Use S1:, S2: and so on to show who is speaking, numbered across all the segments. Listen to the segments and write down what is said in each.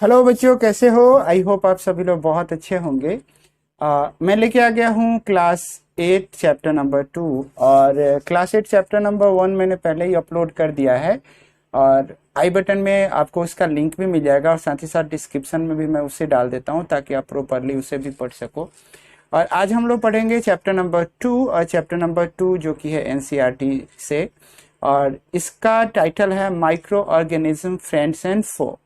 S1: Hello बच्चों, कैसे हो? आई होप आप सभी लोग बहुत अच्छे होंगे। मैं लेके आ गया हूँ क्लास 8 चैप्टर नंबर 2। और क्लास 8 चैप्टर नंबर 1 मैंने पहले ही अपलोड कर दिया है। और आई बटन में आपको उसका लिंक भी मिल जाएगा और साथ ही साथ डिस्क्रिप्शन में भी मैं उसे डाल देता हूँ ताकि आप प्रॉपरली उसे भी पढ़ सको। और आज हम लोग पढ़ेंगे चैप्टर नंबर 2, और चैप्टर नंबर 2 जो कि है एनसीईआरटी से। और इसका टाइटल है microorganism friends and foe.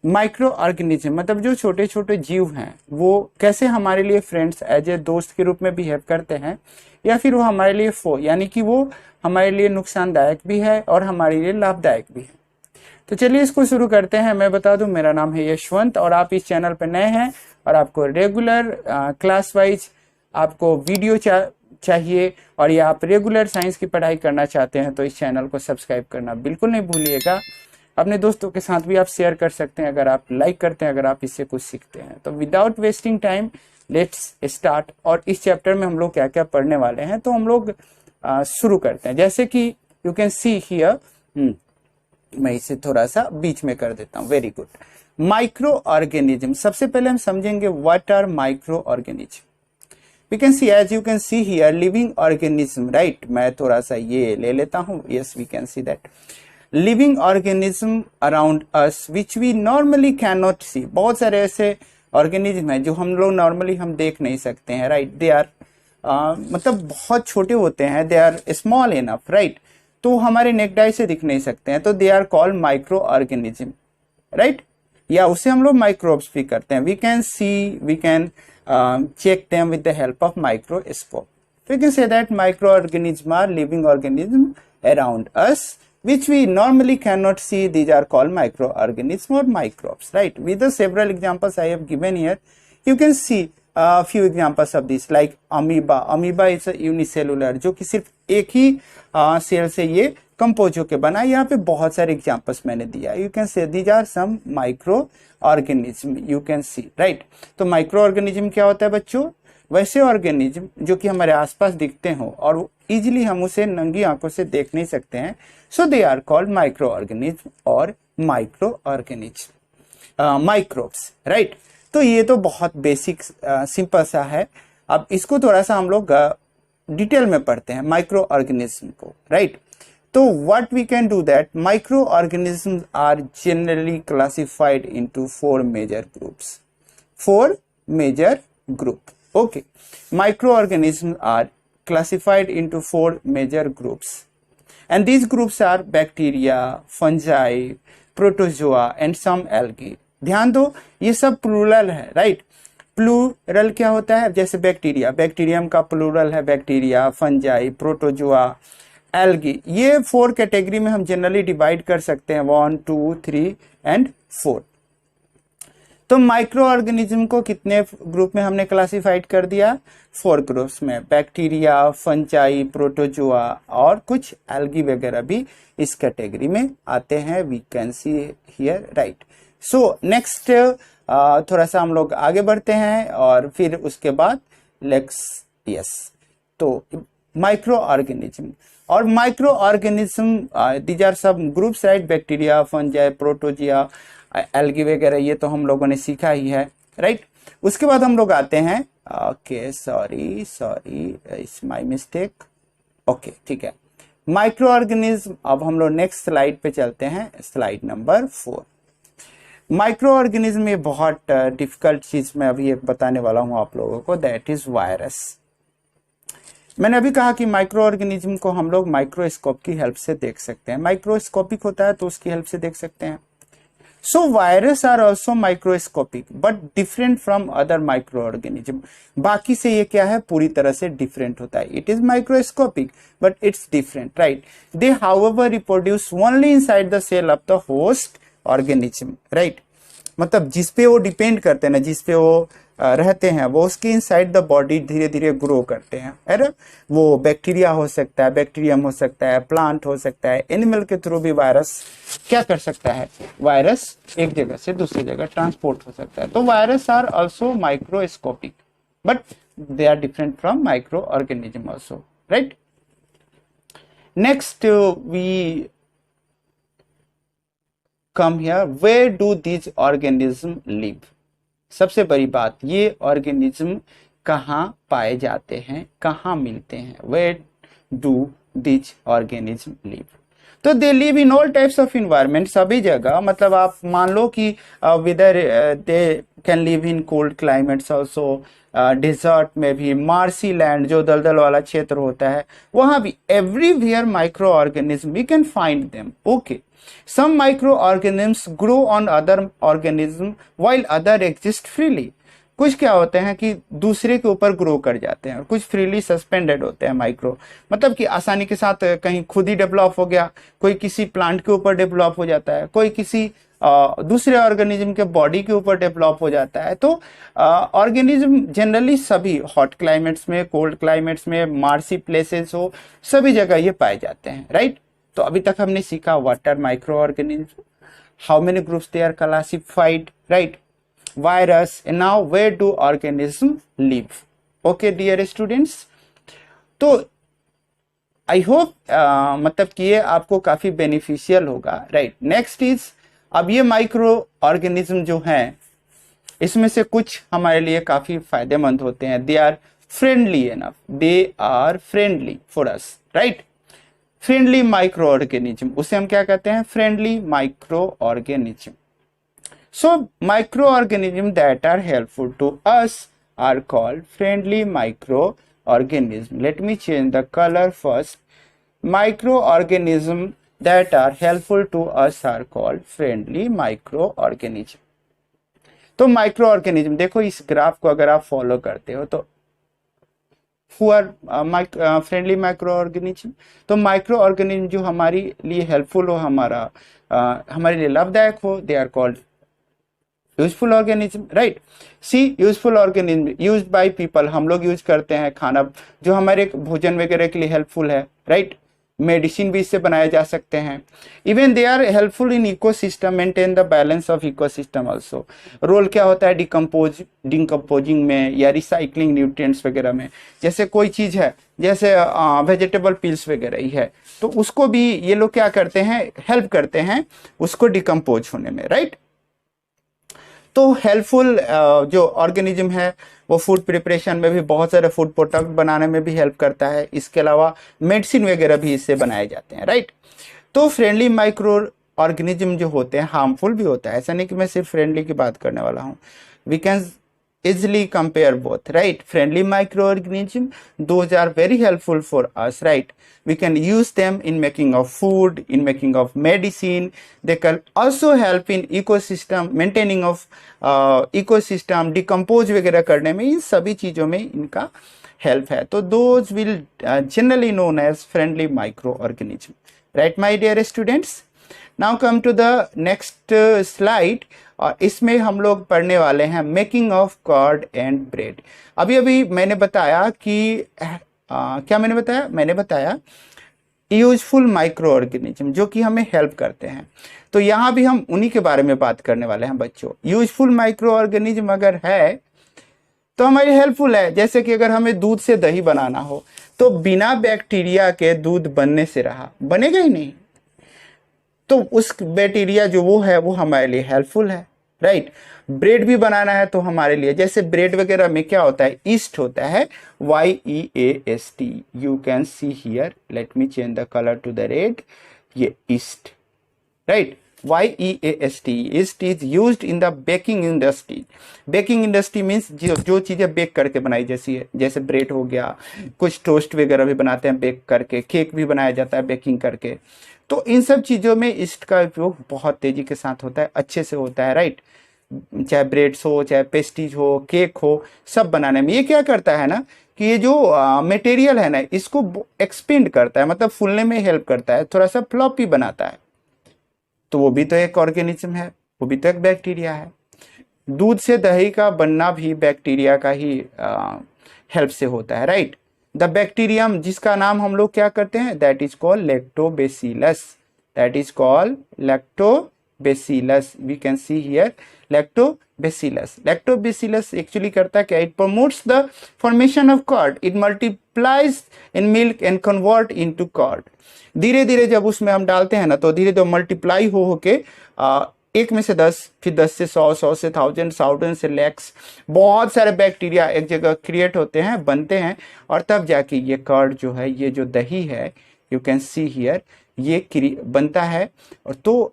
S1: Microorganism मतलब जो छोटे छोटे जीव हैं वो कैसे हमारे लिए फ्रेंड्स एज ए दोस्त के रूप में बिहेव करते हैं, या फिर वो हमारे लिए फो यानी कि वो हमारे लिए नुकसानदायक भी है और हमारे लिए लाभदायक भी है। तो चलिए इसको शुरू करते हैं। मैं बता दूं, मेरा नाम है यशवंत और आप इस चैनल पर नए हैं और आपको रेगुलर क्लास वाइज आपको वीडियो चाहिए और या आप रेगुलर साइंस की पढ़ाई करना चाहते हैं तो इस चैनल को सब्सक्राइब करना बिल्कुल नहीं भूलिएगा। अपने दोस्तों के साथ भी आप शेयर कर सकते हैं अगर आप लाइक करते हैं, अगर आप इससे कुछ सीखते हैं। तो without wasting time let's start. और इस चैप्टर में हम लोग क्या क्या पढ़ने वाले हैं तो हम लोग शुरू करते हैं। जैसे कि यू कैन सी हियर, मैं इसे थोड़ा सा बीच में कर देता हूं। Very good. माइक्रो ऑर्गेनिज्म, सबसे पहले हम समझेंगे what are microorganism. We can see, as you can see here, living organism, right. मैं थोड़ा सा ये ले लेता हूं। Yes, we can see that living organism around us which we normally can not see. बहुत सारे ऐसे ऑर्गेनिज्म हैं जो हम लोग नॉर्मली हम देख नहीं सकते हैं, राइट। दे आर मतलब बहुत छोटे होते हैं, they are small enough, right. तो हमारे नेकडाई से दिख नहीं सकते हैं, तो they are called microorganism, right. या उसे हम लोग माइक्रोब्स भी करते हैं। We can see, we can check them with the help of microscope. So you can say that microorganisms are living organisms around us which we normally cannot see. These are called microorganisms or microbes, right? With the several examples I have given here, you can see a few examples of this, like amoeba. Amoeba is a unicellular, जो कि सिर्फ एक ही cell से ये compose होके बना। यहाँ पे बहुत सारे एग्जांपल्स मैंने दिया। You can say these are some microorganism, you can see, right. तो माइक्रो ऑर्गेनिज्म क्या होता है बच्चों? वैसे ऑर्गेनिज्म जो कि हमारे आसपास दिखते हो और इजिली हम उसे नंगी आंखों से देख नहीं सकते हैं, so they are called microorganism और माइक्रो ऑर्गेनिज्म, माइक्रोब्स, राइट। तो ये तो बहुत बेसिक सिंपल सा है। अब इसको थोड़ा सा हम लोग डिटेल में पढ़ते हैं माइक्रो ऑर्गेनिज्म को, राइट। तो what we can do that, microorganisms are generally classified into 4 major groups. 4 major group. Okay. Microorganisms are classified into 4 major groups. And these groups are bacteria, fungi, protozoa and some algae. ध्यान दो, ये सब plural है, right. Plural क्या होता है? जैसे bacteria, bacterium का प्लूरल है बैक्टीरिया, फंजाई, प्रोटोजोआ, एल्गी। ये 4 कैटेगरी में हम जनरली डिवाइड कर सकते हैं, 1, 2, 3 एंड 4। तो माइक्रो ऑर्गेनिज्म को कितने ग्रुप में हमने क्लासिफाइड कर दिया? 4 ग्रुप्स में। बैक्टीरिया, फंजाई, प्रोटोजोआ और कुछ एल्गी वगैरह भी इस कैटेगरी में आते हैं। We can see here, right. So next थोड़ा सा हम लोग आगे बढ़ते हैं और फिर उसके बाद लेट्स, यस, तो माइक्रो ऑर्गेनिज्म और microorganism, these are sub groups, right. Bacteria, fungi, protozoa, algae वगैरह ये तो हम लोगों ने सीखा ही है, राइट। उसके बाद हम लोग आते हैं, okay, sorry it's my mistake, okay, ठीक है। माइक्रो ऑर्गेनिज्म, अब हम लोग नेक्स्ट स्लाइड पे चलते हैं, स्लाइड नंबर 4। माइक्रो ऑर्गेनिज्म में बहुत डिफिकल्ट चीज मैं अभी एक बताने वाला हूं आप लोगों को, दैट इज वायरस। मैंने अभी कहा कि माइक्रो ऑर्गेनिज्म को हम लोग माइक्रोस्कोप की हेल्प से देख सकते हैं। माइक्रोस्कोपिक होता है तो उसकी हेल्प से देख सकते हैं। So virus are also microscopic but different from other microorganism. बाकी से ये क्या है? पूरी तरह से डिफरेंट होता है। It is microscopic but it's different, right. They however reproduce only inside the cell of the host organism, right. मतलब जिसपे वो डिपेंड करते हैं ना, जिसपे वो रहते हैं, वो उसके इनसाइड द बॉडी धीरे धीरे ग्रो करते हैं। अरे वो बैक्टीरिया हो सकता है, बैक्टीरियम हो सकता है, प्लांट हो सकता है, एनिमल के थ्रू भी वायरस क्या कर सकता है? वायरस एक जगह से दूसरी जगह ट्रांसपोर्ट हो सकता है। तो virus are also microscopic but they are different from microorganism also, right. Next we come here, where do these organism live? सबसे बड़ी बात, ये ऑर्गेनिज्म कहाँ पाए जाते हैं, कहाँ मिलते हैं? Where do these organism live? तो they live in all types of environment, सभी जगह। मतलब आप मान लो कि whether they can live in cold climates also, desert में भी, मार्सी लैंड जो दलदल वाला क्षेत्र होता है वहां भी, everywhere microorganism we can find them. Okay, some microorganisms grow on other organism while other exist freely. कुछ क्या होते हैं कि दूसरे के ऊपर ग्रो कर जाते हैं और कुछ फ्रीली सस्पेंडेड होते हैं माइक्रो, मतलब कि आसानी के साथ कहीं खुद ही डेवलप हो गया, कोई किसी प्लांट के ऊपर डेवलप हो जाता है, कोई किसी दूसरे ऑर्गेनिज्म के बॉडी के ऊपर डेवलप हो जाता है। तो ऑर्गेनिज्म जनरली सभी हॉट क्लाइमेट्स में, कोल्ड क्लाइमेट्स में, मार्सी प्लेसेस हो, सभी जगह ये पाए जाते हैं, राइट। तो अभी तक हमने सीखा what are microorganism, how many groups they are classified, right, virus, and now where do organism live? Okay dear students, तो आई होप मतलब कि ये आपको काफी बेनिफिशियल होगा, राइट। नेक्स्ट इज, अब ये माइक्रो ऑर्गेनिज्म जो हैं इसमें से कुछ हमारे लिए काफी फायदेमंद होते हैं। They are friendly enough, they are friendly for us, right. Friendly microorganism, उसे हम क्या कहते हैं? Friendly microorganism. So microorganisms that are helpful to us are called friendly microorganisms. Let me change the color first. Microorganisms that are helpful to us are called friendly microorganisms. तो microorganism देखो, इस graph को अगर आप follow करते हो तो who are friendly microorganism, तो माइक्रोऑर्गेनिज्म जो हमारे लिए हेल्पफुल हो, हमारे लिए लाभदायक हो, they are called useful organism, right. See, useful organism used by people, हम लोग यूज करते हैं खाना जो हमारे भोजन वगैरह के लिए हेल्पफुल है, राइट। मेडिसिन भी इससे बनाए जा सकते हैं। Even they are helpful in ecosystem, maintain the balance of ecosystem also. Role क्या होता है डिकम्पोजिंग में या रिसाइकलिंग न्यूट्रिएंट्स वगैरह में। जैसे कोई चीज है, जैसे वेजिटेबल पील्स वगैरह ही है, तो उसको भी ये लोग क्या करते हैं? हेल्प करते हैं उसको डिकम्पोज होने में, राइट। तो हेल्पफुल जो ऑर्गेनिज्म है वो फूड प्रिपरेशन में भी, बहुत सारे फूड प्रोडक्ट बनाने में भी हेल्प करता है। इसके अलावा मेडिसिन वगैरह भी इससे बनाए जाते हैं, राइट। तो फ्रेंडली माइक्रो ऑर्गेनिज्म जो होते हैं हार्मफुल भी होता है, ऐसा नहीं कि मैं सिर्फ फ्रेंडली की बात करने वाला हूँ। We can easily compare both, right? Friendly microorganism, those are very helpful for us, right? We can use them in making of food, in making of medicine. They can also help in ecosystem, maintaining of ecosystem, decompose वगैरह करने में, इन सभी चीजों में इनका help है। तो those will generally known as friendly microorganism, right, my dear students? Now come to the next slide, और इसमें हम लोग पढ़ने वाले हैं making of curd and bread. अभी अभी मैंने बताया कि क्या मैंने बताया यूजफुल माइक्रो ऑर्गेनिज्म जो कि हमें हेल्प करते हैं। तो यहाँ भी हम उन्हीं के बारे में बात करने वाले हैं बच्चों। यूजफुल माइक्रो ऑर्गेनिज्म अगर है तो हमारी हेल्पफुल है। जैसे कि अगर हमें दूध से दही बनाना हो तो बिना बैक्टीरिया के दूध बनने से रहा, बनेगा ही नहीं। तो उस बैक्टीरिया जो वो है वो हमारे लिए हेल्पफुल है, राइट। ब्रेड भी बनाना है तो हमारे लिए, जैसे ब्रेड वगैरह में क्या होता है? ईस्ट होता है, YEAST, you can see here, let me change the colour to the red, ये yeast, right. YEAST, yeast is used in the baking industry. Baking industry means जो चीजें बेक करके बनाई, जैसे ब्रेड हो गया, कुछ टोस्ट वगैरह भी बनाते हैं बेक करके, केक भी बनाया जाता है बेकिंग करके। तो इन सब चीजों में ईस्ट का उपयोग बहुत तेजी के साथ होता है, अच्छे से होता है, राइट। चाहे ब्रेड्स हो, चाहे पेस्ट्रीज हो, केक हो, सब बनाने में ये क्या करता है ना कि ये जो मटेरियल है ना इसको एक्सपेंड करता है, मतलब फूलने में हेल्प करता है, थोड़ा सा फ्लॉपी बनाता है। तो वो भी तो एक ऑर्गेनिज्म है, वो भी तो एक बैक्टीरिया है। दूध से दही का बनना भी बैक्टीरिया का ही हेल्प से होता है, राइट। द बैक्टीरियम जिसका नाम हम लोग क्या करते हैं, that is called lactobacillus, that is called lactobacillus. We can see here lactobacillus. Lactobacillus actually करता क्या? It promotes the formation of curd, it multiplies in milk and convert into curd. धीरे धीरे जब उसमें हम डालते हैं ना तो धीरे धीरे मल्टीप्लाई हो के एक में से 10, फिर 10 से 100, 100 से 1000, 1000 से लैक्स, बहुत सारे बैक्टीरिया एक जगह क्रिएट होते हैं, बनते हैं, और तब जाके ये कर्ड जो है, ये जो दही है, यू कैन सी हियर, ये बनता है। और तो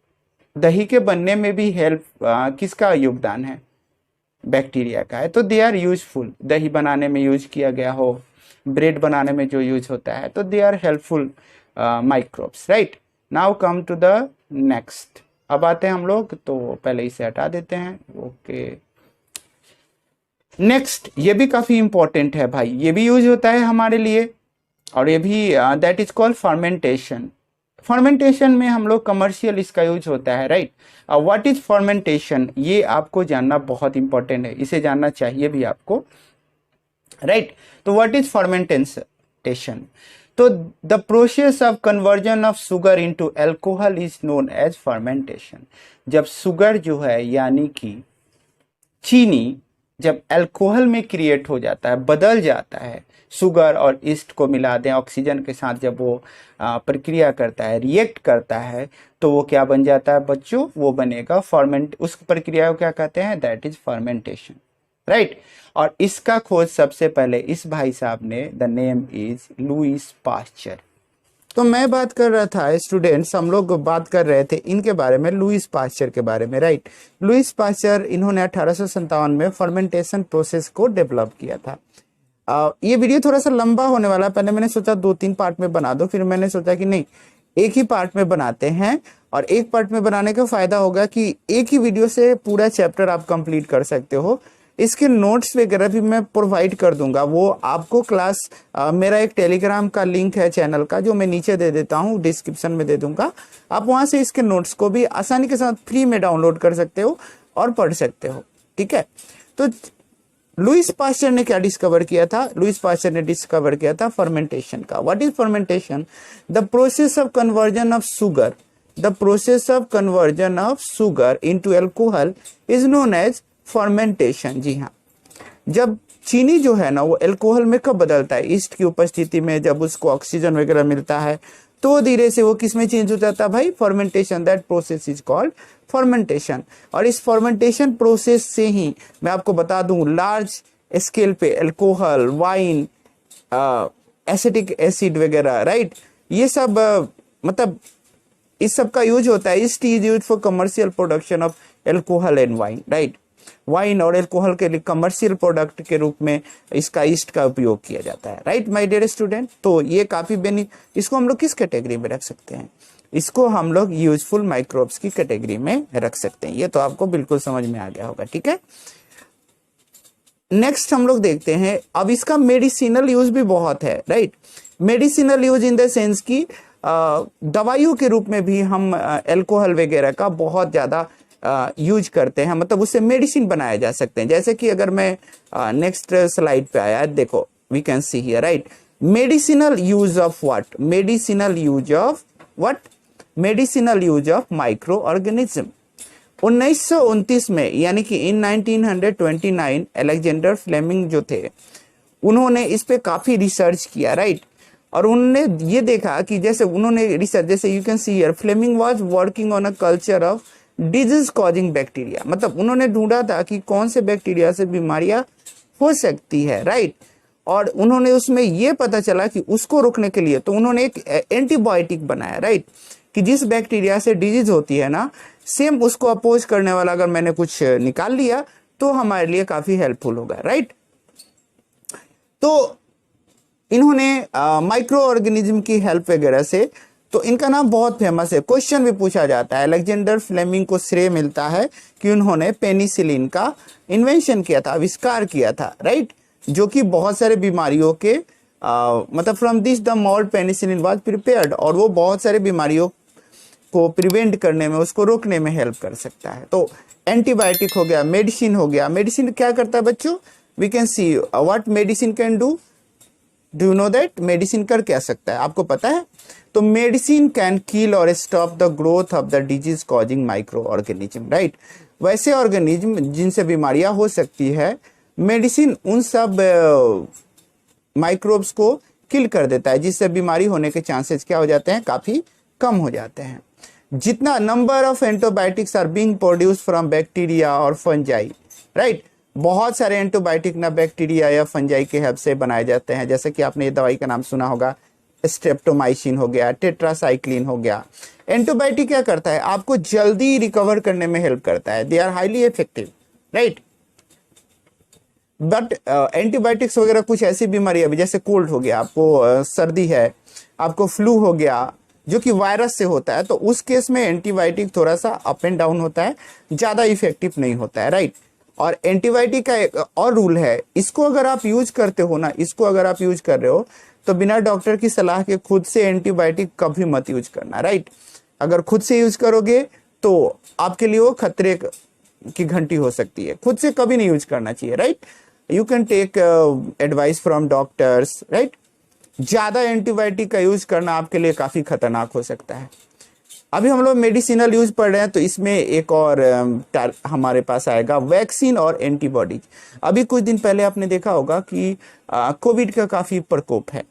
S1: दही के बनने में भी हेल्प किसका योगदान है? बैक्टीरिया का है। तो दे आर यूजफुल, दही बनाने में यूज किया गया हो, ब्रेड बनाने में जो यूज होता है, तो they are helpful microbes, right. Now come to the next. अब आते हैं हम लोग, तो पहले इसे हटा देते हैं, ओके। नेक्स्ट, ये भी काफी इंपॉर्टेंट है भाई, ये भी यूज होता है हमारे लिए, और ये भी that is called fermentation. Fermentation में हम लोग कमर्शियल इसका यूज होता है, राइट। व्हाट इज फर्मेंटेशन, ये आपको जानना बहुत इंपॉर्टेंट है, इसे जानना चाहिए भी आपको, राइट। तो व्हाट इज फर्मेंटेशन? तो the process of conversion of sugar into alcohol is known as fermentation. जब शुगर जो है, यानी कि चीनी, जब अल्कोहल में क्रिएट हो जाता है, बदल जाता है, शुगर और ईस्ट को मिला दें ऑक्सीजन के साथ, जब वो प्रक्रिया करता है, रिएक्ट करता है, तो वो क्या बन जाता है बच्चों? वो बनेगा फर्मेंट। उस प्रक्रिया को क्या कहते हैं? That is fermentation, right. और इसका खोज सबसे पहले इस भाई साहब ने, the name is Lewis pasture. तो मैं बात कर रहा था स्टूडेंट्स, हम लोग बात कर रहे थे इनके बारे में, लुईस पास्चर के बारे में, राइट। लुईस पास्चर, इन्होंने 1857 में फर्मेंटेशन प्रोसेस को डेवलप किया था। ये वीडियो थोड़ा सा लंबा होने वाला, पहले मैंने सोचा 2-3 पार्ट में बना दो, फिर मैंने सोचा कि नहीं, एक ही पार्ट में बनाते हैं। और एक पार्ट में बनाने का फायदा होगा कि एक ही वीडियो से पूरा चैप्टर आप कंप्लीट कर सकते हो। इसके नोट्स वगैरह भी मैं प्रोवाइड कर दूंगा, वो आपको क्लास मेरा एक टेलीग्राम का लिंक है चैनल का, जो मैं नीचे दे देता हूँ, डिस्क्रिप्शन में दे दूंगा। आप वहां से इसके नोट्स को भी आसानी के साथ फ्री में डाउनलोड कर सकते हो और पढ़ सकते हो, ठीक है। तो लुईस पास्चर ने क्या डिस्कवर किया था? लुईस पास्चर ने डिस्कवर किया था फर्मेंटेशन का। What is fermentation? The process of conversion of sugar, the process of conversion of sugar into alcohol is known as fermentation. जी हाँ, जब चीनी जो है ना, वो अल्कोहल में कब बदलता है? ईस्ट की उपस्थिति में, जब उसको ऑक्सीजन वगैरह मिलता है, तो धीरे से वो किस में चेंज हो जाता है भाई? Fermentation. That process is called fermentation. और इस फर्मेंटेशन प्रोसेस से ही मैं आपको बता दूं, लार्ज स्केल पे अल्कोहल, वाइन, एसिटिक एसिड वगैरह, राइट, ये सब मतलब इस सब का यूज होता है। East is use for commercial production of alcohol and wine, right. Wine और अल्कोहल के लिए कमर्शियल प्रोडक्ट के रूप में इसका ईस्ट का उपयोग किया जाता है, राइट माय डियर स्टूडेंट। तो ये काफी इसको हम लोग किस कैटेगरी में रख सकते हैं? इसको हम लोग यूजफुल माइक्रोब्स की कैटेगरी में रख सकते हैं। ये तो आपको बिल्कुल समझ में आ गया होगा, ठीक है। नेक्स्ट हम लोग देखते हैं, अब इसका मेडिसिनल यूज भी बहुत है, right. Medicinal use in the sense की दवाइयों के रूप में भी हम अल्कोहल वगैरह का बहुत ज्यादा यूज करते हैं, मतलब उससे मेडिसिन बनाया जा सकते हैं। जैसे कि अगर मैं नेक्स्ट स्लाइड पे आया, देखो, we can see here, right, medicinal use of what? Medicinal use of what? Medicinal use of microorganism. 1929 में, यानी कि इन 1929, अलेक्जेंडर फ्लेमिंग जो थे, उन्होंने इस पे काफी रिसर्च किया, राइट। और उन्होंने ये देखा कि जैसे उन्होंने रिसर्च, जैसे you can see here, Fleming was working on a culture of disease causing bacteria. मतलब उन्होंने ढूंढा था कि कौन से बैक्टीरिया से बीमारियां हो सकती है, राइट। और उन्होंने उसमें ये पता चला कि उसको रोकने के लिए तो उन्होंने एक एंटीबायोटिक बनाया, राइट, कि जिस बैक्टीरिया से डिजीज होती है ना, सेम उसको अपोज करने वाला अगर मैंने कुछ निकाल लिया तो हमारे लिए काफी हेल्पफुल होगा, राइट। तो इन्होंने माइक्रो ऑर्गेनिज्म की हेल्प वगैरह से, तो इनका नाम बहुत फेमस है, क्वेश्चन भी पूछा जाता है। अलेक्जेंडर फ्लेमिंग को श्रेय मिलता है कि उन्होंने पेनिसिलिन का इन्वेंशन किया था, आविष्कार किया था, राइट, जो कि बहुत सारे बीमारियों के मतलब from this the mould penicillin was prepared, और वो बहुत सारे बीमारियों को प्रिवेंट करने में, उसको रोकने में हेल्प कर सकता है। तो एंटीबायोटिक हो गया, मेडिसिन हो गया। मेडिसिन क्या करता है बच्चों? We can see what medicine can do. Do you know that? Medicine कर क्या सकता है, आपको पता है? तो मेडिसिन कैन किल और stop the growth of the disease causing micro organism, right. वैसे ऑर्गेनिज्म जिनसे बीमारियां हो सकती है, मेडिसिन उन सब माइक्रोब्स को किल कर देता है, जिससे बीमारी होने के चांसेस क्या हो जाते हैं? काफी कम हो जाते हैं। जितना number of antibiotics are being produce from bacteria और फंजाई, राइट। बहुत सारे एंटीबायोटिक ना बैक्टीरिया या फंजाई के हेल्प से बनाए जाते हैं, जैसे कि आपने ये दवाई का नाम सुना होगा, स्ट्रेप्टोमाइसिन हो गया, टेट्रासाइक्लिन हो गया। एंटीबायोटिक क्या करता है, आपको जल्दी रिकवर करने में हेल्प करता है, they are highly effective, right. But antibiotics वगैरह कुछ ऐसी बीमारी है जैसे कोल्ड हो गया, आपको सर्दी है, आपको फ्लू हो गया जो कि वायरस से होता है, तो उस केस में एंटीबायोटिक थोड़ा सा अप एंड डाउन होता है, ज्यादा इफेक्टिव नहीं होता है, राइट। और एंटीबायोटिक का एक और रूल है, इसको अगर आप यूज करते हो ना, इसको अगर आप यूज कर रहे हो तो बिना डॉक्टर की सलाह के खुद से एंटीबायोटिक कभी मत यूज करना, राइट। अगर खुद से यूज करोगे तो आपके लिए वो खतरे की घंटी हो सकती है, खुद से कभी नहीं यूज करना चाहिए, right. You can take advice from doctors, right. ज्यादा एंटीबायोटिक का यूज करना आपके लिए काफी खतरनाक हो सकता है। अभी हम लोग मेडिसिनल यूज पढ़ रहे हैं, तो इसमें एक और हमारे पास आएगा वैक्सीन और एंटीबॉडीज। अभी कुछ दिन पहले आपने देखा होगा कि कोविड का काफी प्रकोप है,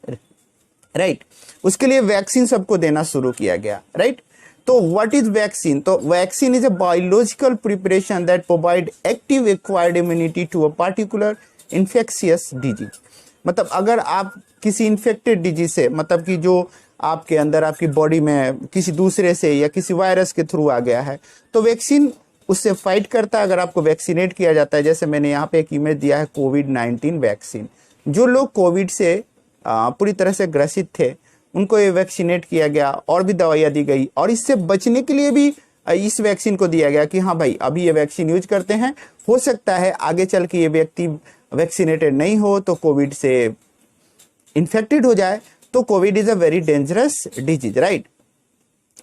S1: राइट। उसके लिए वैक्सीन सबको देना शुरू किया गया, राइट। तो व्हाट इज वैक्सीन, तो vaccine is a biological preparation that provide active acquired immunity to a particular infectious disease. मतलब अगर आप किसी इन्फेक्टेड डिजीज से, मतलब कि जो आपके अंदर आपकी बॉडी में किसी दूसरे से या किसी वायरस के थ्रू आ गया है, तो वैक्सीन उससे फाइट करता है। अगर आपको वैक्सीनेट किया जाता है, जैसे मैंने यहाँ पे एक इमेज दिया है कोविड-19 वैक्सीन, जो लोग कोविड से पूरी तरह से ग्रसित थे उनको ये वैक्सीनेट किया गया और भी दवाइयाँ दी गई, और इससे बचने के लिए भी इस वैक्सीन को दिया गया कि हाँ भाई अभी ये वैक्सीन यूज करते हैं, हो सकता है आगे चल के ये व्यक्ति वैक्सीनेटेड नहीं हो तो कोविड से इन्फेक्टेड हो जाए, तो Covid is a very dangerous disease, right.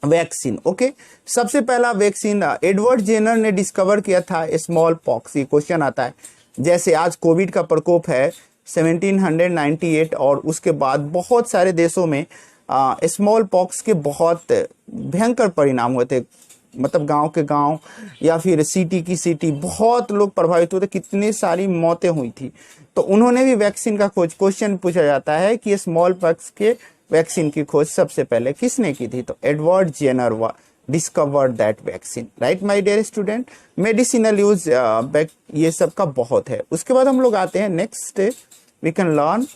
S1: Vaccine, okay. सबसे पहला वैक्सीन एडवर्ड जेनर ने डिस्कवर किया था, स्मॉल पॉक्स। ये क्वेश्चन आता है, जैसे आज कोविड का प्रकोप है 1798, और उसके बाद बहुत सारे देशों में स्मॉल पॉक्स के बहुत भयंकर परिणाम हुए थे। मतलब गांव के गांव या फिर सिटी की सिटी बहुत लोग प्रभावित हुए थे, कितनी सारी मौतें हुई थी। तो उन्होंने भी वैक्सीन का खोज, क्वेश्चन पूछा जाता है कि स्मॉल पॉक्स के वैक्सीन की खोज सबसे पहले किसने की थी, तो Edward Jenner discovered that vaccine, right my dear student. Medicinal use ये सब का बहुत है। उसके बाद हम लोग आते हैं next, we can learn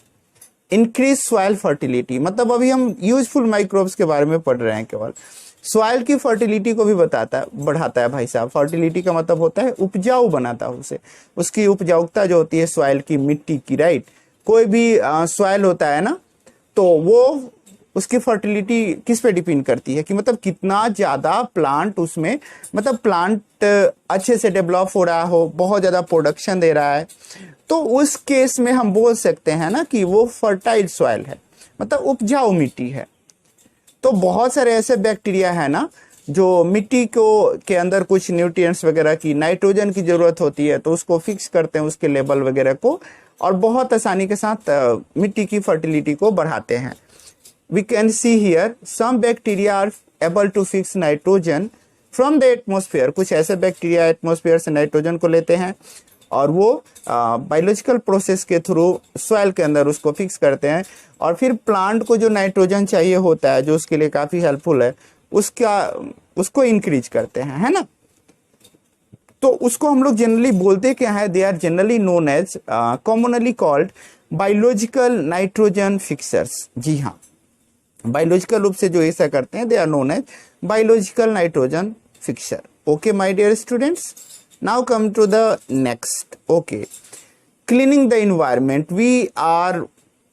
S1: increase soil fertility. मतलब अभी हम यूजफुल माइक्रोब्स के बारे में पढ़ रहे हैं, केवल सॉइल की फर्टिलिटी को भी बढ़ाता है भाई साहब। फर्टिलिटी का मतलब होता है उपजाऊ बनाता है उसे, उसकी उपजाऊता जो होती है सॉइल की, मिट्टी की, राइट। कोई भी सॉइल होता है ना, तो वो उसकी फर्टिलिटी किस पे डिपेंड करती है कि मतलब कितना ज्यादा प्लांट उसमें, मतलब प्लांट अच्छे से डेवलप हो रहा हो, बहुत ज्यादा प्रोडक्शन दे रहा है, तो उस केस में हम बोल सकते हैं ना कि वो फर्टाइल सॉइल है, मतलब उपजाऊ मिट्टी है। तो बहुत सारे ऐसे बैक्टीरिया है ना जो मिट्टी को के अंदर कुछ न्यूट्रिएंट्स वगैरह की, नाइट्रोजन की जरूरत होती है, तो उसको फिक्स करते हैं उसके लेवल वगैरह को, और बहुत आसानी के साथ मिट्टी की फर्टिलिटी को बढ़ाते हैं। We can see here some bacteria are able to fix nitrogen from the atmosphere. कुछ ऐसे बैक्टीरिया एटमोस्फेयर से नाइट्रोजन को लेते हैं और वो बायोलॉजिकल प्रोसेस के थ्रू सॉइल के अंदर उसको फिक्स करते हैं, और फिर प्लांट को जो नाइट्रोजन चाहिए होता है, जो उसके लिए काफी हेल्पफुल है, उसको इंक्रीज करते हैं, है ना। तो उसको हम लोग जनरली बोलते क्या है, they are generally known as, commonly called biological nitrogen fixers. जी हाँ, बायोलॉजिकल रूप से जो ऐसा करते हैं, they are known as biological nitrogen fixer. Okay my dear students, now come to the next. Okay, cleaning the environment. We are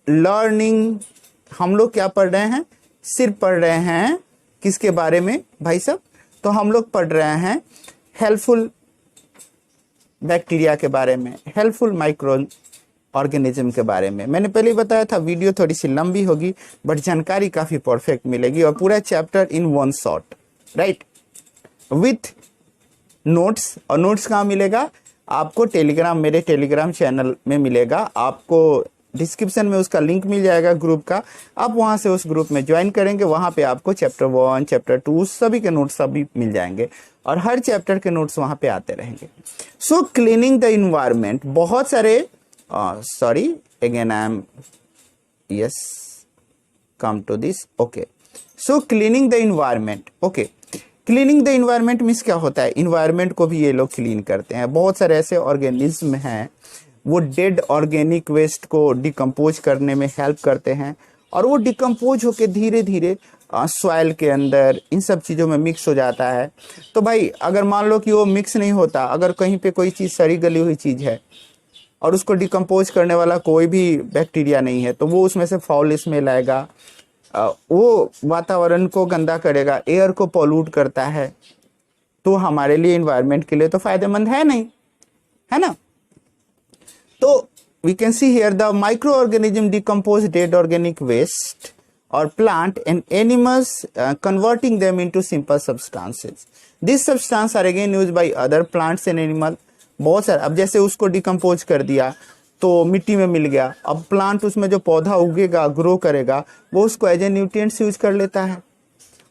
S1: learning, हम लोग क्या पढ़ रहे हैं, सिर्फ पढ़ रहे हैं किसके बारे में भाई साहब, तो हम लोग पढ़ रहे हैं हेल्पफुल बैक्टीरिया के बारे में, हेल्पफुल माइक्रो ऑर्गेनिज्म के बारे में। मैंने पहले ही बताया था, वीडियो थोड़ी सी लंबी होगी बट जानकारी काफी परफेक्ट मिलेगी, और पूरा chapter in one shot, right, with notes. और नोट्स कहाँ मिलेगा आपको, टेलीग्राम, मेरे टेलीग्राम चैनल में मिलेगा आपको। डिस्क्रिप्शन में उसका लिंक मिल जाएगा ग्रुप का, आप वहां से उस ग्रुप में ज्वाइन करेंगे, वहां पे आपको चैप्टर 1, चैप्टर 2 सभी के नोट्स सभी मिल जाएंगे, और हर चैप्टर के नोट्स वहां पे आते रहेंगे। सो क्लीनिंग द इन्वायरमेंट, बहुत सारे sorry again I am come to this. Okay, so cleaning the environment. Okay, cleaning the environment means क्या होता है, इन्वायरमेंट को भी ये लोग क्लीन करते हैं। बहुत सारे ऐसे ऑर्गेनिज्म हैं वो डेड ऑर्गेनिक वेस्ट को डिकम्पोज करने में हेल्प करते हैं, और वो डिकम्पोज होके धीरे धीरे सॉइल के अंदर इन सब चीज़ों में मिक्स हो जाता है। तो भाई अगर मान लो कि वो मिक्स नहीं होता, अगर कहीं पे कोई चीज़ सड़ी गली हुई चीज़ है और उसको डिकम्पोज करने वाला कोई भी बैक्टीरिया नहीं है, तो वो उसमें से फाउल स्मेल आएगा, वो वातावरण को गंदा करेगा, एयर को पॉल्यूट करता है, तो हमारे लिए इन्वायरमेंट के लिए तो फायदेमंद है नहीं, है ना। तो we can see here the microorganism decompose dead organic waste or plant and animals, converting them into simple substances. These substances are again used by other plants and animal. बहुत सारे, अब जैसे उसको डिकम्पोज कर दिया तो मिट्टी में मिल गया, अब प्लांट उसमें जो पौधा उगेगा ग्रो करेगा वो उसको एज ए न्यूट्रिएंट्स यूज कर लेता है,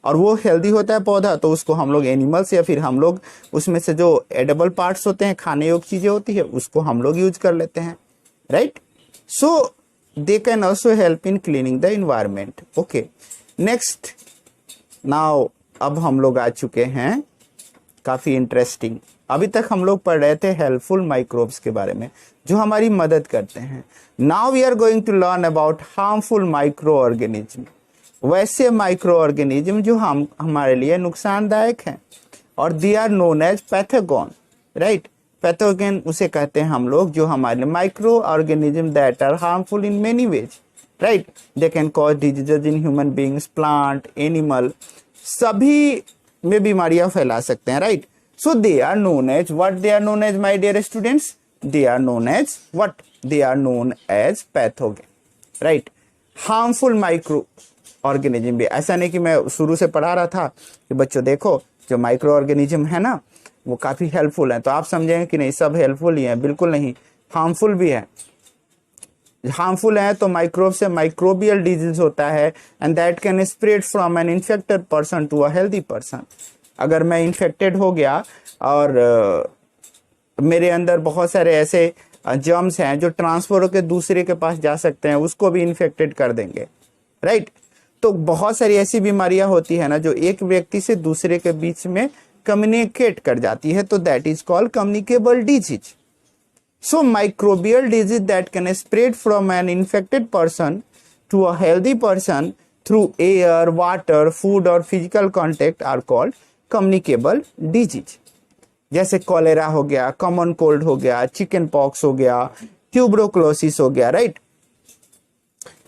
S1: और वो हेल्दी होता है पौधा, तो उसको हम लोग एनिमल्स या फिर हम लोग उसमें से जो एडेबल पार्ट्स होते हैं, खाने योग्य चीज़ें होती है, उसको हम लोग यूज कर लेते हैं, right. So they can also help in cleaning the environment. Okay, next now अब हम लोग आ चुके हैं काफ़ी इंटरेस्टिंग, अभी तक हम लोग पढ़ रहे थे हेल्पफुल माइक्रोब्स के बारे में जो हमारी मदद करते हैं। Now we are going to learn about harmful microorganism, वैसे माइक्रो ऑर्गेनिज्म जो हमारे लिए नुकसानदायक हैं, और they are known as pathogen, right. Pathogen उसे कहते हैं हम लोग जो हमारे microorganism that are harmful in many ways, right. They can cause diseases in human beings, plant, animal, सभी में बीमारियां फैला सकते हैं, right. So they are known as what, they are known as my dear students, they are known as what, they are known as pathogen, right. Harmful microorganism भी, ऐसा नहीं कि मैं शुरू से पढ़ा रहा था कि बच्चों देखो जो माइक्रो ऑर्गेनिज्म है ना वो काफ़ी हेल्पफुल है, तो आप समझेंगे कि नहीं सब हेल्पफुल ही है, बिल्कुल नहीं, हार्मफुल भी है। हार्मफुल है तो माइक्रोब से माइक्रोबियल डिजीज होता है, and that can spread from an infected person to a healthy person. अगर मैं इन्फेक्टेड हो गया और मेरे अंदर बहुत सारे ऐसे जर्म्स हैं जो ट्रांसफर होकर दूसरे के पास जा सकते हैं, उसको भी इन्फेक्टेड कर देंगे, राइट। तो बहुत सारी ऐसी बीमारियां होती है ना जो एक व्यक्ति से दूसरे के बीच में कम्युनिकेट कर जाती है, तो that is called communicable disease. So microbial disease that can spread from an infected person to a healthy person through air, water, food और physical contact are called communicable disease. जैसे कॉलेरा हो गया, common cold हो गया, chicken pox हो गया, ट्यूबरोक्लोसिस हो गया, राइट।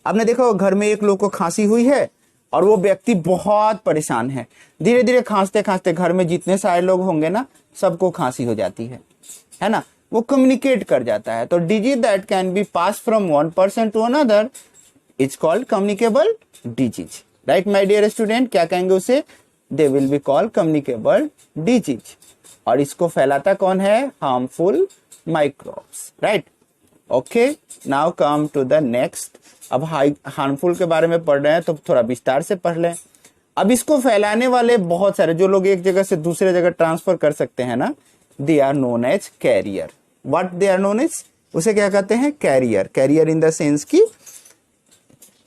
S1: आपने देखा घर में एक लोग को खांसी हुई है और वो व्यक्ति बहुत परेशान है, धीरे धीरे खांसते खांसते घर में जितने सारे लोग होंगे ना सबको खांसी हो जाती है ना, वो कम्युनिकेट कर जाता है। तो disease that can be pass from one person to another is called communicable disease, right my dear student. क्या कहेंगे उसे, they will be called communicable disease. और इसको फैलाता कौन है, harmful microbes, right. Okay, now come to the next. अब harmful के बारे में पढ़ रहे हैं तो थोड़ा विस्तार से पढ़ लें। अब इसको फैलाने वाले बहुत सारे जो लोग एक जगह से दूसरे जगह ट्रांसफर कर सकते हैं ना, they are known as carrier. What they are known as, उसे क्या कहते हैं, carrier. Carrier in the sense की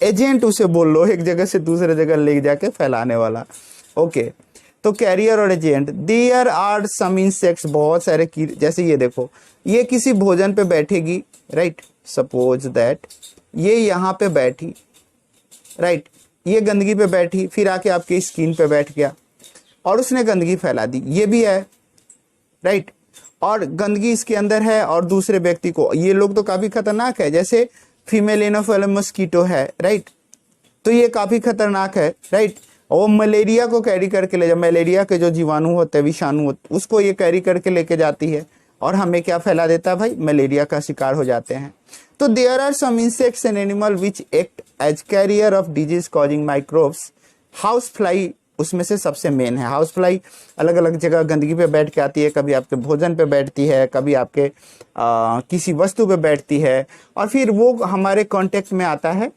S1: एजेंट उसे बोल लो, एक जगह से दूसरे जगह ले जाके फैलाने वाला। ओके, तो कैरियर और agent, there are some insects, बहुत सारे कीड़े, जैसे ये देखो ये किसी भोजन पे बैठेगी, राइट। सपोज दैट ये यहाँ पे बैठी, राइट, ये गंदगी पे बैठी, फिर आके आपके स्किन पे बैठ गया और उसने गंदगी फैला दी, ये भी है, राइट। और गंदगी इसके अंदर है और दूसरे व्यक्ति को, ये लोग तो काफी खतरनाक है, जैसे फीमेल एनोफिलस मस्कीटो है, राइट, तो ये काफी खतरनाक है, राइट। और मलेरिया को कैरी करके ले जा, मलेरिया के जो जीवाणु होते हैं, विषाणु होते, उसको ये कैरी करके लेके जाती है और हमें क्या फैला देता है भाई, मलेरिया का शिकार हो जाते हैं। तो there are some insects and animal which act as carrier of disease causing microbes. House fly उसमें से सबसे मेन है। हाउस फ्लाई अलग अलग जगह गंदगी पे बैठ के आती है, कभी आपके भोजन पे बैठती है, कभी आपके किसी वस्तु पे बैठती है और फिर वो हमारे कांटेक्ट में आता है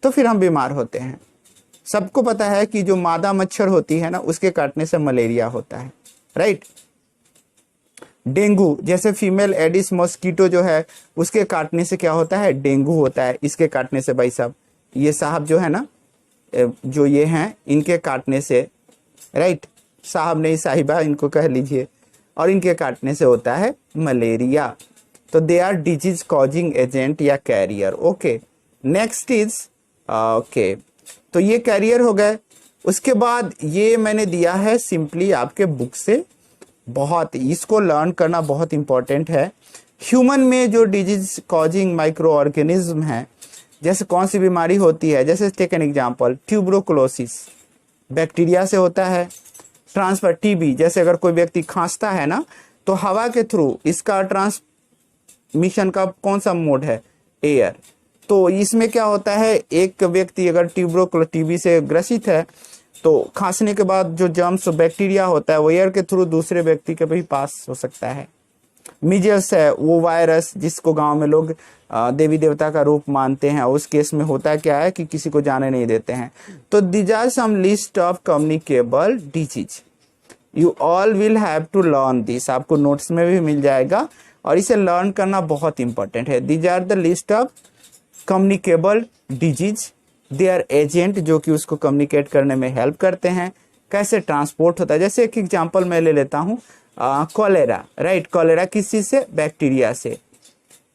S1: तो फिर हम बीमार होते हैं। सबको पता है कि जो मादा मच्छर होती है ना उसके काटने से मलेरिया होता है, राइट। डेंगू, जैसे फीमेल एडिस मॉस्किटो जो है उसके काटने से क्या होता है, डेंगू होता है। इसके काटने से भाई साहब, ये साहब जो है ना, जो ये हैं, इनके काटने से, राइट, साहब नहीं साहिबा इनको कह लीजिए, और इनके काटने से होता है मलेरिया। तो they are disease causing agent या carrier. Okay, next is okay, तो ये कैरियर हो गए। उसके बाद ये मैंने दिया है सिंपली आपके बुक से, बहुत इसको लर्न करना बहुत इंपॉर्टेंट है। ह्यूमन में जो डिजीज कॉजिंग माइक्रो ऑर्गेनिज्म है, जैसे कौन सी बीमारी होती है, जैसे टेक एन एग्जांपल ट्यूबरोक्लोसिस बैक्टीरिया से होता है। ट्रांसफर टीबी, जैसे अगर कोई व्यक्ति खांसता है ना तो हवा के थ्रू इसका ट्रांसमिशन का कौन सा मोड है, एयर। तो इसमें क्या होता है, एक व्यक्ति अगर टीबी से ग्रसित है तो खांसने के बाद जो जर्म्स बैक्टीरिया होता है वो एयर के थ्रू दूसरे व्यक्ति के भी पास हो सकता है। मीजल्स है वो वायरस जिसको गांव में लोग देवी देवता का रूप मानते हैं, उस केस में होता क्या है कि किसी को जाने नहीं देते हैं। तो these are some list of communicable disease, you all will have to learn this, आपको नोट्स में भी मिल जाएगा और इसे लर्न करना बहुत इंपॉर्टेंट है। These are the list of communicable disease, they are agent जो कि उसको कम्युनिकेट करने में हेल्प करते हैं। कैसे ट्रांसपोर्ट होता है, जैसे एक एग्जांपल मैं ले लेता हूँ, कॉलेरा, राइट। कॉलेरा किस चीज से, बैक्टीरिया से।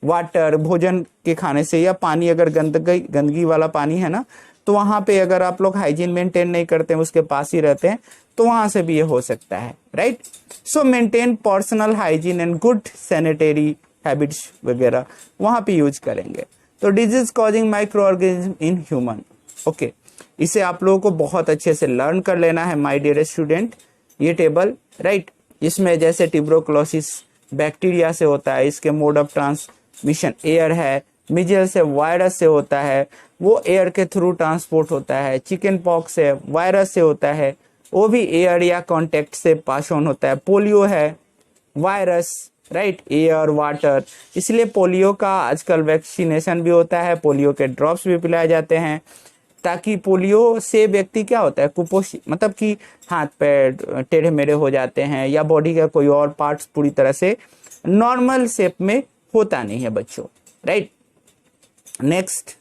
S1: वाटर, भोजन के खाने से, या पानी अगर गंदगी वाला पानी है ना तो वहां पे अगर आप लोग हाइजीन मेंटेन नहीं करते हैं, उसके पास ही रहते हैं, तो वहां से भी ये हो सकता है, right. So maintain personal hygiene and good sanitary habits वगैरह वहां पे यूज करेंगे। तो disease causing micro organism in human, okay, इसे आप लोगों को बहुत अच्छे से लर्न कर लेना है माय डियर स्टूडेंट, ये टेबल, राइट। इसमें जैसे ट्यूबरोक्लोसिस बैक्टीरिया से होता है, इसके मोड ऑफ ट्रांसमिशन एयर है। मिजल्स से वायरस से होता है, वो एयर के थ्रू ट्रांसपोर्ट होता है। चिकन पॉक्स है वायरस से होता है, वो भी एयर या कांटेक्ट से पास ऑन होता है। पोलियो है वायरस, राइट, एयर वाटर, इसलिए पोलियो का आजकल वैक्सीनेशन भी होता है, पोलियो के ड्रॉप्स भी पिलाए जाते हैं, ताकि पोलियो से व्यक्ति क्या होता है, कुपोषित, मतलब कि हाथ पैर टेढ़े मेढ़े हो जाते हैं या बॉडी का कोई और पार्ट्स पूरी तरह से नॉर्मल शेप में होता नहीं है बच्चों, right. Next,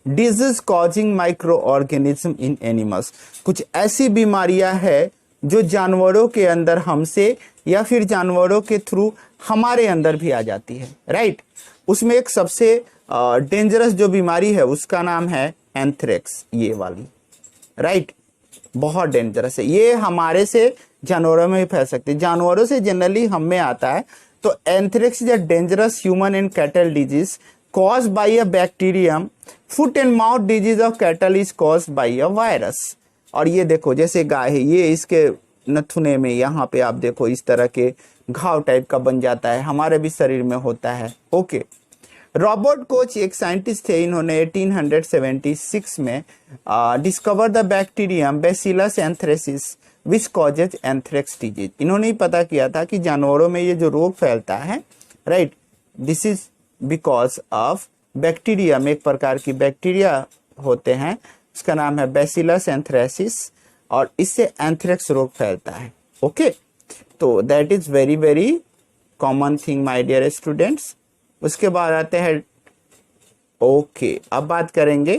S1: disease causing micro organism in animals, कुछ ऐसी बीमारियां हैं जो जानवरों के अंदर हमसे या फिर जानवरों के थ्रू हमारे अंदर भी आ जाती है, राइट। उसमें एक सबसे डेंजरस जो बीमारी है उसका नाम है एंथ्रेक्स, ये वाली, राइट, बहुत डेंजरस है। ये हमारे से जानवरों में भी फैल सकती है, जानवरों से जनरली हम में आता है। तो anthrax is a dangerous human and cattle disease caused by a bacterium. Foot and mouth disease of cattle is caused by a virus. और ये देखो जैसे गाय है, ये इसके नथुने में यहाँ पे आप देखो इस तरह के घाव टाइप का बन जाता है, हमारे भी शरीर में होता है, ओके। रॉबर्ट कोच एक साइंटिस्ट थे, इन्होंने 1876 में discover the bacterium bacillus anthracis which causes anthrax disease. इन्होंने ही पता किया था कि जानवरों में ये जो रोग फैलता है, right, this is because of bacterium, एक प्रकार की बैक्टीरिया होते हैं, उसका नाम है बैसिलस एंथ्रेसिस, और इससे एंथ्रेक्स रोग फैलता है, ओके। तो that is very very common thing my dear students. उसके बाद आते हैं, ओके, अब बात करेंगे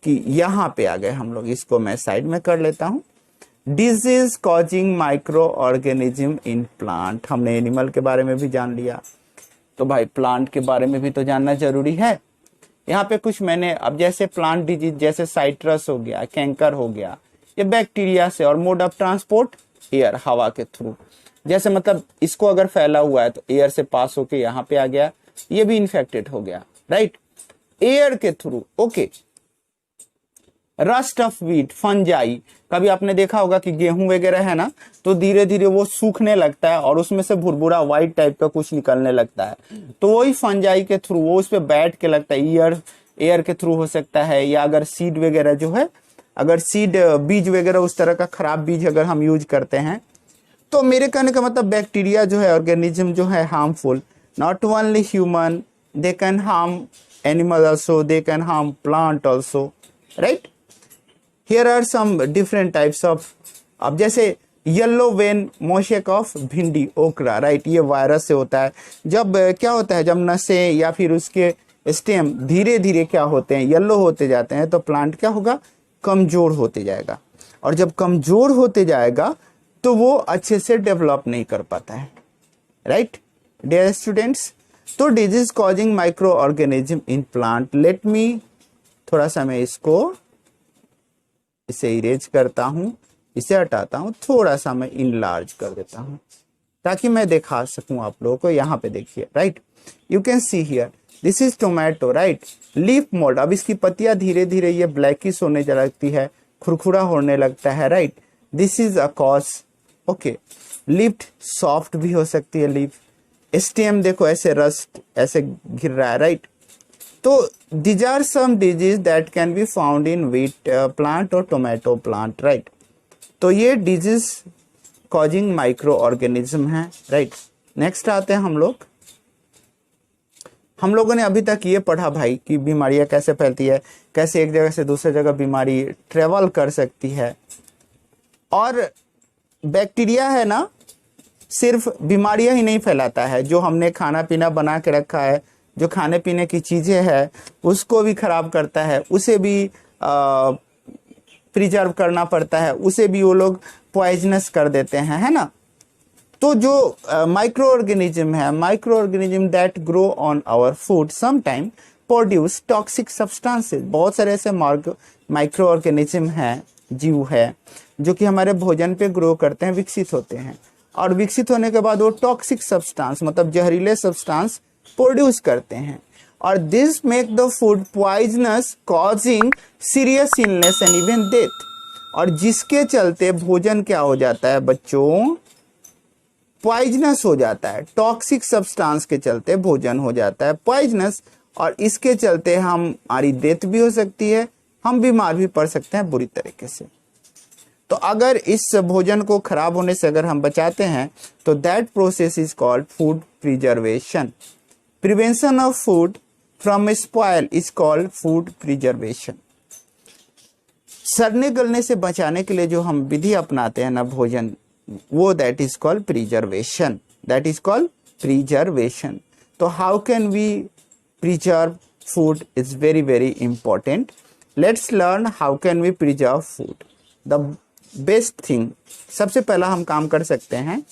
S1: कि यहाँ पे आ गए हम लोग, इसको मैं साइड में कर लेता हूँ। Disease causing micro organism in plant, हमने एनिमल के बारे में भी जान लिया, तो भाई प्लांट के बारे में भी तो जानना जरूरी है। यहाँ पे कुछ मैंने, अब जैसे प्लांट डिजीज जैसे साइट्रस हो गया, कैंकर हो गया, ये बैक्टीरिया से, और मोड ऑफ ट्रांसपोर्ट एयर, हवा के थ्रू, जैसे मतलब इसको अगर फैला हुआ है तो एयर से पास होके यहाँ पे आ गया, ये भी इन्फेक्टेड हो गया, राइट, एयर के through, okay. Rust of wheat, fungi, कभी आपने देखा होगा कि गेहूं वगैरह है ना तो धीरे धीरे वो सूखने लगता है और उसमें से भुरभुरा व्हाइट टाइप का कुछ निकलने लगता है, तो वही फंजाई के थ्रू वो उस पे बैठ के लगता है, एयर के थ्रू हो सकता है। या अगर सीड वगैरह जो है, अगर सीड बीज वगैरह उस तरह का खराब बीज अगर हम यूज करते हैं, तो मेरे कहने का मतलब बैक्टीरिया जो है, ऑर्गेनिज्म जो है harmful, not only human, they can harm animal also, they can harm plant also, right. Here are some different types of, अब जैसे येलो वेन मोशेक ऑफ भिंडी, ओकरा, राइट, ये वायरस से होता है। जब क्या होता है, जब नसें या फिर उसके स्टेम धीरे धीरे क्या होते हैं, येलो होते जाते हैं, तो प्लांट क्या होगा, कमजोर होते जाएगा, और जब कमजोर होते जाएगा तो वो अच्छे से डेवलप नहीं कर पाता है, राइट डियर स्टूडेंट्स। तो disease causing micro organism in plant, let me थोड़ा सा मैं इसे इरेज करता हूं, इसे हटाता हूं, थोड़ा सा मैं इनलार्ज कर देता हूं ताकि मैं दिखा सकूं आप लोगों को। यहाँ पे देखिए, right, you can see here this is tomato, right, leaf mould. अब इसकी पत्तियां धीरे धीरे ये ब्लैकिश होने लगती है, खुरखुरा होने लगता है, right, this is a cause, okay. Lift soft भी हो सकती है लीफ, स्टेम देखो ऐसे रस्ट ऐसे गिर रहा है, राइट। तो these are some disease that can be found in wheat plant और टोमेटो प्लांट, राइट। तो ये डिजीज कॉजिंग माइक्रो ऑर्गेनिज्म है, राइट। नेक्स्ट आते हैं हम लोगों ने अभी तक ये पढ़ा भाई कि बीमारियां कैसे फैलती है, कैसे एक जगह से दूसरी जगह बीमारी ट्रेवल कर सकती है। और बैक्टीरिया है ना, सिर्फ बीमारियां ही नहीं फैलाता है, जो हमने खाना पीना बना के रखा है, जो खाने पीने की चीजें हैं उसको भी खराब करता है, उसे भी प्रिजर्व करना पड़ता है, उसे भी वो लोग पॉइजनस कर देते हैं, है ना। तो जो माइक्रो ऑर्गेनिज्म है, microorganism that grow on our food sometime produce toxic substances. बहुत सारे ऐसे माइक्रो ऑर्गेनिज्म हैं, जीव है, जो कि हमारे भोजन पे ग्रो करते हैं, विकसित होते हैं, और विकसित होने के बाद वो टॉक्सिक सब्सटेंस मतलब जहरीले सब्सटेंस प्रोड्यूस करते हैं, और this make the food poisonous causing serious illness and even death. और जिसके चलते भोजन क्या हो जाता है बच्चों, पॉइजनस हो जाता है, टॉक्सिक सब्सटेंस के चलते भोजन हो जाता है पॉइजनस, और इसके चलते हमारी डेथ भी हो सकती है, हम बीमार भी पड़ सकते हैं बुरी तरीके से। तो अगर इस भोजन को खराब होने से अगर हम बचाते हैं तो that process is called food preservation. Prevention of food from spoil is called food preservation. सड़ने गलने से बचाने के लिए जो हम विधि अपनाते हैं ना भोजन, वो that is called preservation, that is called preservation. तो how can we preserve food is very very important. Let's learn how can we preserve food. The best thing, सबसे पहला हम काम कर सकते हैं,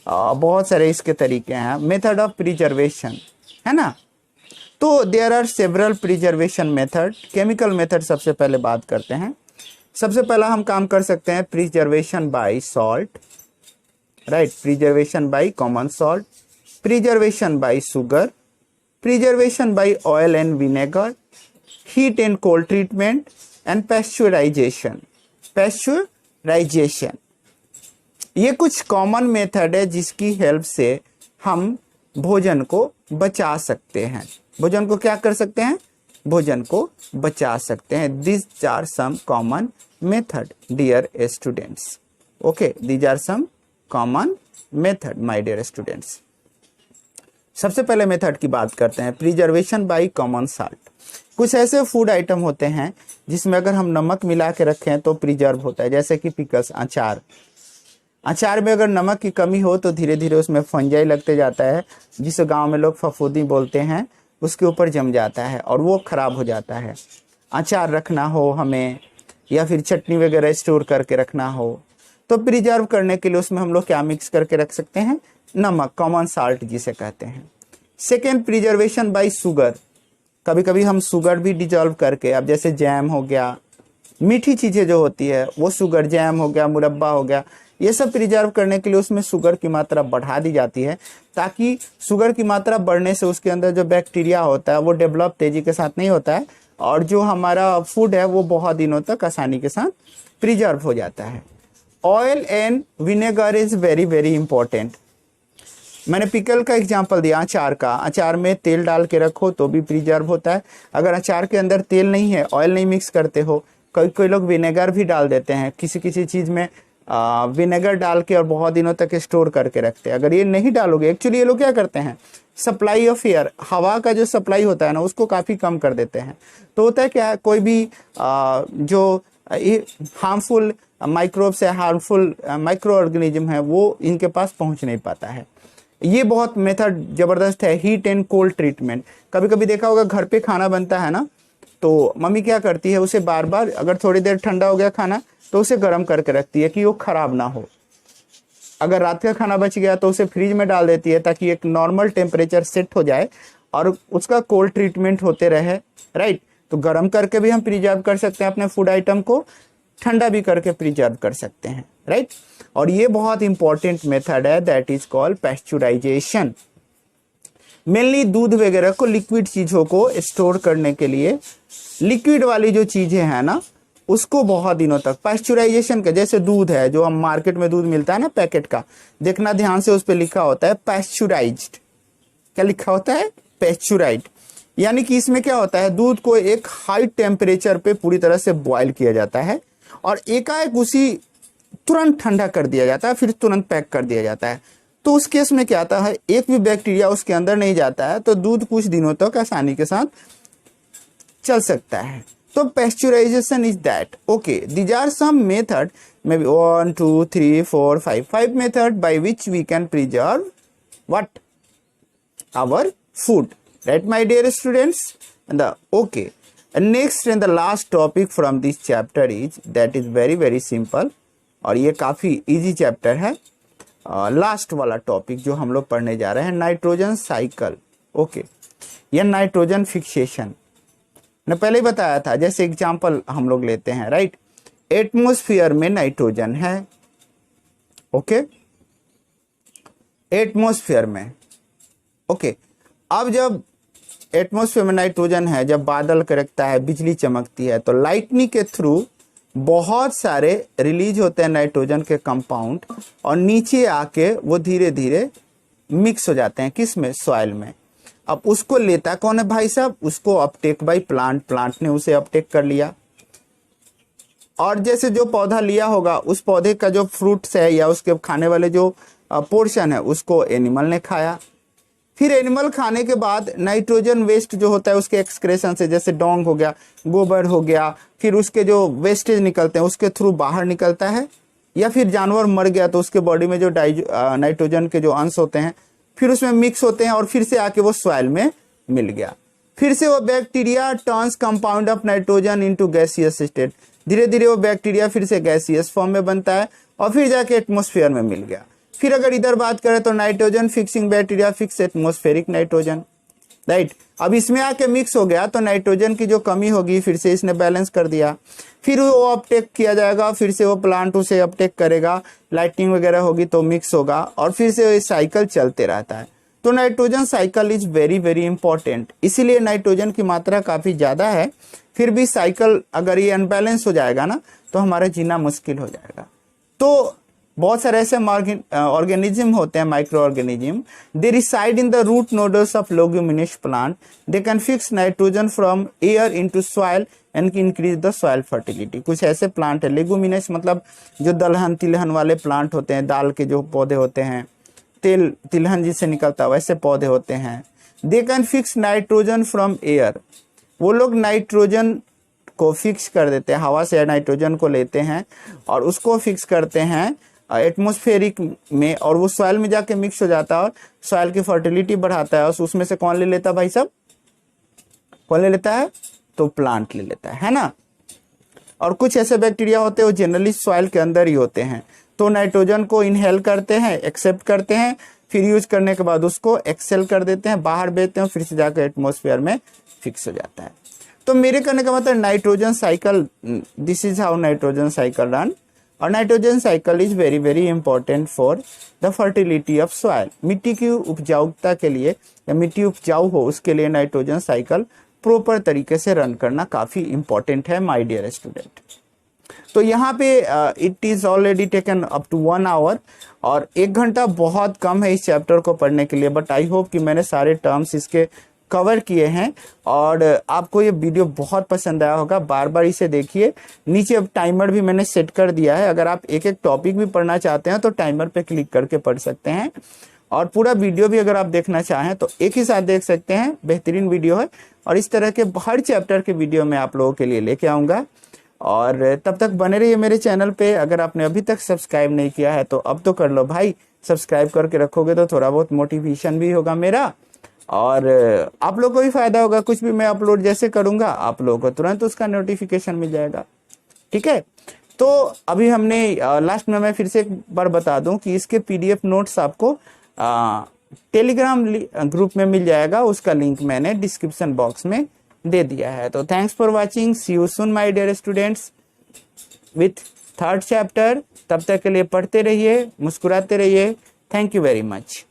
S1: बहुत सारे इसके तरीके हैं, मेथड ऑफ प्रिजर्वेशन, है ना। तो there are several preservation method. Chemical method सबसे पहले बात करते हैं। सबसे पहला हम काम कर सकते हैं preservation by salt, right, preservation by common salt, preservation by sugar, preservation by oil and vinegar, heat and cold treatment and pasteurisation. Pasteurisation ये कुछ कॉमन मेथड है जिसकी हेल्प से हम भोजन को बचा सकते हैं। भोजन को क्या कर सकते हैं, भोजन को बचा सकते हैं। This are some common method dear students, okay, this are some common method my dear students. सबसे पहले मेथड की बात करते हैं, प्रिजर्वेशन बाय कॉमन साल्ट। कुछ ऐसे फूड आइटम होते हैं जिसमें अगर हम नमक मिला के रखें तो प्रिजर्व होता है, जैसे कि पिकल्स, अचार। अचार में अगर नमक की कमी हो तो धीरे धीरे उसमें फंजाई लगते जाता है, जिसे गांव में लोग फफूंदी बोलते हैं, उसके ऊपर जम जाता है और वो खराब हो जाता है। अचार रखना हो हमें, या फिर चटनी वगैरह स्टोर करके रखना हो, तो प्रिजर्व करने के लिए उसमें हम लोग क्या मिक्स करके रख सकते हैं, नमक, कॉमन साल्ट जिसे कहते हैं। Second, preservation by sugar. कभी कभी हम शुगर भी डिजॉल्व करके, अब जैसे जैम हो गया, मीठी चीजें जो होती है वो शुगर, जैम हो गया, मुरब्बा हो गया, ये सब प्रिजर्व करने के लिए उसमें शुगर की मात्रा बढ़ा दी जाती है, ताकि शुगर की मात्रा बढ़ने से उसके अंदर जो बैक्टीरिया होता है वो डेवलप तेजी के साथ नहीं होता है, और जो हमारा फूड है वो बहुत दिनों तक आसानी के साथ प्रिजर्व हो जाता है। Oil and vinegar is very very important. मैंने पिकल का एग्जांपल दिया, अचार का। अचार में तेल डाल के रखो तो भी प्रिजर्व होता है। अगर अचार के अंदर तेल नहीं है, ऑयल नहीं मिक्स करते हो, कोई लोग विनेगर भी डाल देते हैं, किसी किसी चीज़ में विनेगर डाल के और बहुत दिनों तक स्टोर करके रखते हैं। अगर ये नहीं डालोगे, एक्चुअली ये लोग क्या करते हैं, सप्लाई ऑफ एयर, हवा का जो सप्लाई होता है ना, उसको काफ़ी कम कर देते हैं। तो होता है क्या, कोई भी जो हार्मफुल माइक्रोब्स है, हार्मफुल माइक्रो ऑर्गेनिज्म है, वो इनके पास पहुंच नहीं पाता है। ये बहुत मेथड ज़बरदस्त है। Heat and cold treatment. कभी कभी देखा होगा घर पे खाना बनता है ना, तो मम्मी क्या करती है, उसे बार बार, अगर थोड़ी देर ठंडा हो गया खाना तो उसे गर्म करके रखती है कि वो खराब ना हो। अगर रात का खाना बच गया तो उसे फ्रिज में डाल देती है ताकि एक नॉर्मल टेम्परेचर सेट हो जाए और उसका कोल्ड ट्रीटमेंट होते रहे, राइट। तो गर्म करके भी हम प्रिजर्व कर सकते हैं अपने फूड आइटम को, ठंडा भी करके प्रिजर्व कर सकते हैं, राइट। और ये बहुत इंपॉर्टेंट मेथड है, दैट इज कॉल्ड पैस्चुराइजेशन। मेनली दूध वगैरह को, लिक्विड चीजों को स्टोर करने के लिए, लिक्विड वाली जो चीजें हैं ना उसको बहुत दिनों तक पैस्चुराइजेशन का, जैसे दूध है जो हम मार्केट में दूध मिलता है ना पैकेट का, देखना ध्यान से, उस पर लिखा होता है पैस्चुराइज्ड। क्या लिखा होता है? पैस्चुराइज्ड। यानी कि इसमें क्या होता है, दूध को एक हाई टेम्परेचर पे पूरी तरह से बॉयल किया जाता है और एकाएक उसी तुरंत ठंडा कर दिया जाता है, फिर तुरंत पैक कर दिया जाता है। तो उस केस में क्या आता है, एक भी बैक्टीरिया उसके अंदर नहीं जाता है, तो दूध कुछ दिनों तक आसानी के साथ चल सकता है। तो pasteurisation is that. Okay, these are some method, may be 1 2 3 4 5 method by which we can preserve what, our food, right my dear students? And okay, and next and the last topic from this chapter is, that is very very simple और ये काफ़ी easy chapter है। Last वाला topic जो हम लोग पढ़ने जा रहे हैं, नाइट्रोजन साइकिल। ओके, यह नाइट्रोजन फिक्सेशन ने पहले ही बताया था। जैसे एग्जांपल हम लोग लेते हैं, राइट। एटमॉस्फेयर में नाइट्रोजन है, ओके, एटमॉस्फेयर में, ओके। अब जब एटमॉस्फेयर में नाइट्रोजन है, जब बादल कड़कता है, बिजली चमकती है, तो लाइटनिंग के थ्रू बहुत सारे रिलीज होते हैं नाइट्रोजन के कंपाउंड और नीचे आके वो धीरे धीरे मिक्स हो जाते हैं, किस में? सॉइल में। अब उसको लेता कौन है भाई साहब? उसको अपटेक बाय प्लांट, प्लांट ने उसे अपटेक कर लिया। और जैसे जो पौधा लिया होगा उस पौधे का जो फ्रूट्स है या उसके खाने वाले जो पोर्शन है उसको एनिमल ने खाया। फिर एनिमल खाने के बाद नाइट्रोजन वेस्ट जो होता है उसके एक्सक्रेशन से, जैसे डोंग हो गया, गोबर हो गया, फिर उसके जो वेस्टेज निकलते हैं उसके थ्रू बाहर निकलता है। या फिर जानवर मर गया तो उसके बॉडी में जो नाइट्रोजन के जो अंश होते हैं फिर उसमें मिक्स होते हैं और फिर से आके वो सॉइल में मिल गया। फिर से वो bacteria turns compound of nitrogen into gaseous state, धीरे धीरे वो बैक्टीरिया फिर से गैसियस फॉर्म में बनता है और फिर जाके एटमॉस्फेयर में मिल गया। फिर अगर इधर बात करें तो nitrogen fixing bacteria fix atmospheric nitrogen, right. अब इसमें आके मिक्स हो गया तो नाइट्रोजन की जो कमी होगी फिर से इसने बैलेंस कर दिया। फिर वो अपटेक किया जाएगा, फिर से वो प्लांट उसे अपटेक करेगा, लाइटनिंग वगैरह होगी तो मिक्स होगा और फिर से ये साइकिल चलते रहता है। तो nitrogen cycle is very very important, इसीलिए नाइट्रोजन की मात्रा काफी ज्यादा है, फिर भी साइकिल अगर ये अनबैलेंस हो जाएगा ना तो हमारा जीना मुश्किल हो जाएगा। तो बहुत सारे ऐसे ऑर्गेनिज्म होते हैं, microorganism, they reside in the root nodules of leguminous plant, they can fix nitrogen from air into soil and increase the soil fertility. कुछ ऐसे प्लांट है, लेग्यूमिनस मतलब जो दलहन तिलहन वाले प्लांट होते हैं, दाल के जो पौधे होते हैं, तेल तिलहन जिससे निकलता है वैसे पौधे होते हैं। दे can fix nitrogen from air, वो लोग नाइट्रोजन को फिक्स कर देते हैं, हवा से नाइट्रोजन को लेते हैं और उसको फिक्स करते हैं एटमॉस्फेरिक में और वो सॉइल में जाके मिक्स हो जाता है और सॉइल की फर्टिलिटी बढ़ाता है। और उसमें से कौन ले लेता है भाई साहब? कौन ले लेता है? तो प्लांट ले लेता है ना। और कुछ ऐसे बैक्टीरिया होते हैं वो जनरली सॉइल के अंदर ही होते हैं, तो नाइट्रोजन को इनहेल करते हैं, एक्सेप्ट करते हैं, फिर यूज करने के बाद उसको एक्सेल कर देते हैं, बाहर भेजते हैं, फिर से जाकर एटमॉस्फेयर में फिक्स हो जाता है। तो मेरे कहने का मतलब nitrogen cycle, this is how nitrogen cycle run. और nitrogen cycle is very very important for the fertility of soil, मिट्टी की उपजाऊता के लिए या मिट्टी उपजाऊ हो उसके लिए नाइट्रोजन साइकिल प्रॉपर तरीके से रन करना काफी इंपॉर्टेंट है माय डियर स्टूडेंट। तो यहाँ पे it is already taken up to 1 hour और 1 घंटा बहुत कम है इस चैप्टर को पढ़ने के लिए, बट आई होप कि मैंने सारे टर्म्स इसके कवर किए हैं और आपको ये वीडियो बहुत पसंद आया होगा। बार बार इसे देखिए, नीचे अब टाइमर भी मैंने सेट कर दिया है, अगर आप एक एक टॉपिक भी पढ़ना चाहते हैं तो टाइमर पे क्लिक करके पढ़ सकते हैं और पूरा वीडियो भी अगर आप देखना चाहें तो एक ही साथ देख सकते हैं, बेहतरीन वीडियो है। और इस तरह के हर चैप्टर के वीडियो मैं आप लोगों के लिए लेके आऊँगा और तब तक बने रहिए मेरे चैनल पे। अगर आपने अभी तक सब्सक्राइब नहीं किया है तो अब तो कर लो भाई, सब्सक्राइब करके रखोगे तो थोड़ा बहुत मोटिवेशन भी होगा मेरा और आप लोग को भी फायदा होगा। कुछ भी मैं अपलोड जैसे करूंगा आप लोगों को तुरंत उसका नोटिफिकेशन मिल जाएगा, ठीक है। तो अभी हमने लास्ट में मैं फिर से एक बार बता दूं कि इसके पीडीएफ नोट्स आपको टेलीग्राम ग्रुप में मिल जाएगा, उसका लिंक मैंने डिस्क्रिप्शन बॉक्स में दे दिया है। तो thanks for watching, see you soon my dear students with third chapter. तब तक के लिए पढ़ते रहिए, मुस्कुराते रहिए। Thank you very much.